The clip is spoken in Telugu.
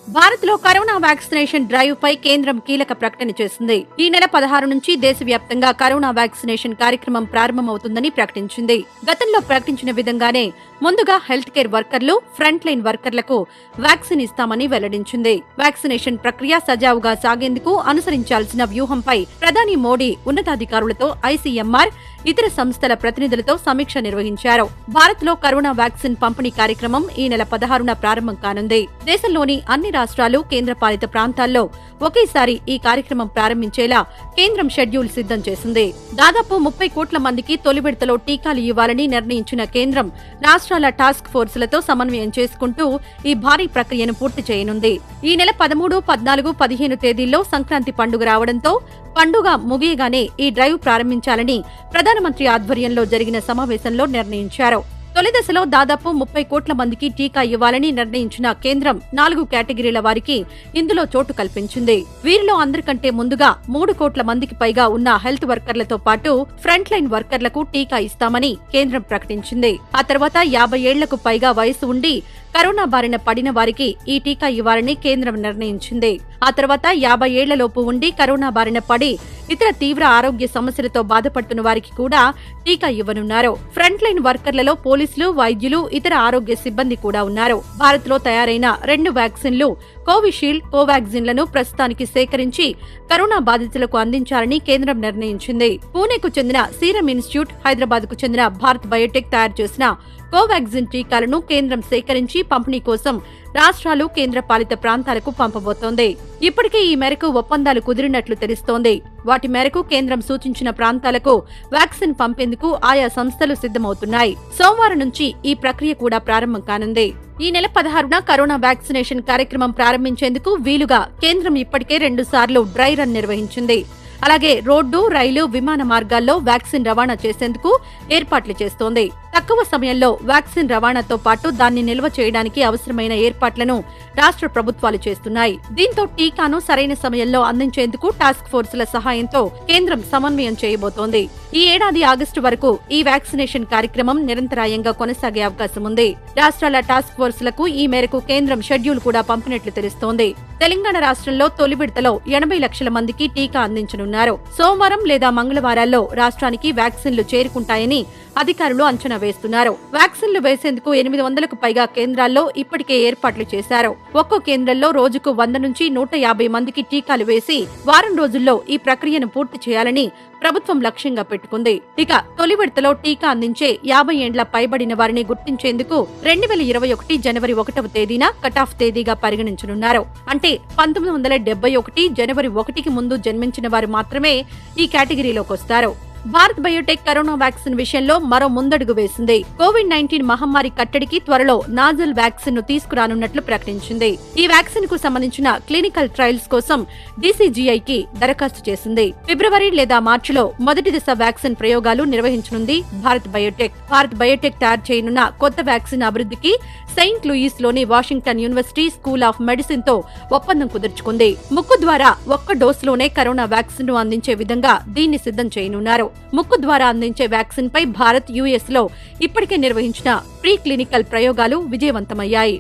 భారత్ లో కరోనా వ్యాక్సినేషన్ డ్రైవ్ పై కేంద్రం కీలక ప్రకటన చేసింది. ఈ నెల 16 నుంచి దేశవ్యాప్తంగా కరోనా వ్యాక్సినేషన్ కార్యక్రమం ప్రారంభమవుతుందని ప్రకటించింది. గతంలో ప్రకటించిన విధంగానే ముందుగా హెల్త్ కేర్ వర్కర్లు, ఫ్రంట్ లైన్ వర్కర్లకు వ్యాక్సిన్ ఇస్తామని వెల్లడించింది. వ్యాక్సినేషన్ ప్రక్రియ సజావుగా సాగేందుకు అనుసరించాల్సిన వ్యూహంపై ప్రధాని మోడీ ఉన్నతాధికారులతో, ఐసీఎంఆర్, ఇతర సంస్థల ప్రతినిధులతో సమీక్ష నిర్వహించారు. భారత్ లో కరోనా వ్యాక్సిన్ పంపిణీ కార్యక్రమం ఈ నెల 16న ప్రారంభం కానుంది. దేశంలోని అన్ని రాష్ట్రాలు, కేంద్రపాలిత ప్రాంతాల్లో ఒకేసారి ఈ కార్యక్రమం ప్రారంభించేలా కేంద్రం షెడ్యూల్ సిద్ధం చేసింది. దాదాపు 30 కోట్ల మందికి తొలి విడతలో టీకాలు ఇవ్వాలని నిర్ణయించిన కేంద్రం రాష్ట్రాల టాస్క్ ఫోర్సులతో సమన్వయం చేసుకుంటూ ఈ భారీ ప్రక్రియను పూర్తి చేయనుంది. ఈ నెల 13, 14, 15 తేదీల్లో సంక్రాంతి పండుగ రావడంతో పండుగ ముగియగానే ఈ డ్రైవ్ ప్రారంభించాలని ప్రధానమంత్రి ఆధ్వర్యంలో జరిగిన సమావేశంలో నిర్ణయించారు. తొలి దశలో దాదాపు 30 కోట్ల మందికి టీకా ఇవ్వాలని నిర్ణయించిన కేంద్రం 4 కేటగిరీల వారికి ఇందులో చోటు కల్పించింది. వీరిలో అందరికంటే ముందుగా 3 కోట్ల మందికి పైగా ఉన్న హెల్త్ వర్కర్లతో పాటు ఫ్రంట్ లైన్ వర్కర్లకు టీకా ఇస్తామని కేంద్రం ప్రకటించింది. ఆ తర్వాత 50 ఏళ్లకు పైగా వయసు ఉండి కరోనా బారిన పడిన వారికి ఈ టీకా ఇవ్వాలని కేంద్రం నిర్ణయించింది. ఆ తర్వాత 50 ఏళ్లలోపు ఉండి కరోనా బారిన పడి ఇతర తీవ్ర ఆరోగ్య సమస్యలతో బాధపడుతున్న వారికి కూడా టీకా ఇవ్వనున్నారు. ఫ్రంట్ లైన్ వర్కర్లలో పోలీసులు, వైద్యులు, ఇతర ఆరోగ్య సిబ్బంది కూడా ఉన్నారు. భారత్ లో తయారైన 2 వ్యాక్సిన్లు కోవిషీల్డ్, కోవాక్సిన్లను ప్రస్తుతానికి సేకరించి కరోనా బాధితులకు అందించాలని కేంద్రం నిర్ణయించింది. పూణేకు చెందిన సీరం ఇన్స్టిట్యూట్, హైదరాబాద్ కు చెందిన భారత్ బయోటెక్ తయారు చేసిన కోవాక్సిన్ టీకాలను కేంద్రం సేకరించి పంపిణీ కోసం రాష్ట్రాలు, కేంద్ర పాలిత ప్రాంతాలకు పంపబోతోంది. ఇప్పటికే ఈ మేరకు ఒప్పందాలు కుదిరినట్లు తెలుస్తోంది. వాటి మేరకు కేంద్రం సూచించిన ప్రాంతాలకు వ్యాక్సిన్ పంపేందుకు ఆయా సంస్థలు సిద్ధమవుతున్నాయి. సోమవారం నుంచి ఈ ప్రక్రియ కూడా ప్రారంభం కానుంది. ఈ నెల 16న కరోనా వ్యాక్సినేషన్ కార్యక్రమం ప్రారంభించేందుకు వీలుగా కేంద్రం ఇప్పటికే 2 సార్లు డ్రై రన్ నిర్వహించింది. అలాగే రోడ్డు, రైలు, విమాన మార్గాల్లో వ్యాక్సిన్ రవాణా చేసేందుకు ఏర్పాట్లు చేస్తోంది. తక్కువ సమయంలో వ్యాక్సిన్ రవాణాతో పాటు దాన్ని నిల్వ చేయడానికి అవసరమైన ఏర్పాట్లను రాష్ట్ర ప్రభుత్వాలు చేస్తున్నాయి. దీంతో టీకాను సరైన సమయంలో అందించేందుకు టాస్క్ ఫోర్సుల సహాయంతో కేంద్రం సమన్వయం చేయబోతోంది. ఈ ఏడాది ఆగస్టు వరకు ఈ వ్యాక్సినేషన్ కార్యక్రమం నిరంతరాయంగా కొనసాగే అవకాశం ఉంది. రాష్ట్రాల టాస్క్ ఫోర్సులకు ఈ మేరకు కేంద్రం షెడ్యూల్ కూడా పంపినట్లు తెలుస్తోంది. తెలంగాణ రాష్ట్రంలో తొలి విడతలో 80 లక్షల మందికి టీకా అందించనున్నారు. సోమవారం లేదా మంగళవారాల్లో రాష్ట్రానికి వ్యాక్సిన్లు చేరుకుంటాయని అధికారులు అంచనా వేస్తున్నారు. వ్యాక్సిన్లు వేసేందుకు 800కు పైగా కేంద్రాల్లో ఇప్పటికే ఏర్పాట్లు చేశారు. ఒక్కో కేంద్రంలో రోజుకు 100 నుంచి 150 మందికి టీకాలు వేసి వారం రోజుల్లో ఈ ప్రక్రియను పూర్తి చేయాలని ప్రభుత్వం లక్ష్యంగా పెట్టుకుంది. ఇక తొలి విడతలో టీకా అందించే 50 ఏండ్ల పైబడిన వారిని గుర్తించేందుకు 2021 జనవరి 1వ తేదీన కటాఫ్ తేదీగా పరిగణించనున్నారు. అంటే 1971 జనవరి 1కి ముందు జన్మించిన వారు మాత్రమే ఈ కేటగిరీలోకి వస్తారు. భారత్ బయోటెక్ కరోనా వ్యాక్సిన్ విషయంలో మరో ముందడుగు వేసింది. కోవిడ్-19 మహమ్మారి కట్టడికి త్వరలో నాజల్ వ్యాక్సిన్ ను తీసుకురానున్నట్లు ప్రకటించింది. ఈ వ్యాక్సిన్ కు సంబంధించిన క్లినికల్ ట్రయల్స్ కోసం డీసీజీఐకి దరఖాస్తు చేసింది. ఫిబ్రవరి లేదా మార్చిలో మొదటి దశ వ్యాక్సిన్ ప్రయోగాలు నిర్వహించనుంది భారత్ బయోటెక్. భారత్ బయోటెక్ తయారు చేయనున్న కొత్త వ్యాక్సిన్ అభివృద్ధికి సెయింట్ లూయిస్ లోని Washington university school of medicine తో ఒప్పందం కుదుర్చుకుంది. ముక్కు ద్వారా ఒక్క డోసులోనే కరోనా వ్యాక్సిన్ ను అందించే విధంగా దీన్ని సిద్ధం చేయనున్నారు. ముక్కు ద్వారా అందించే వ్యాక్సిన్ పై భారత్, యుఎస్ లో ఇప్పటికే నిర్వహించిన ప్రీ క్లినికల్ ప్రయోగాలు విజయవంతమయ్యాయి.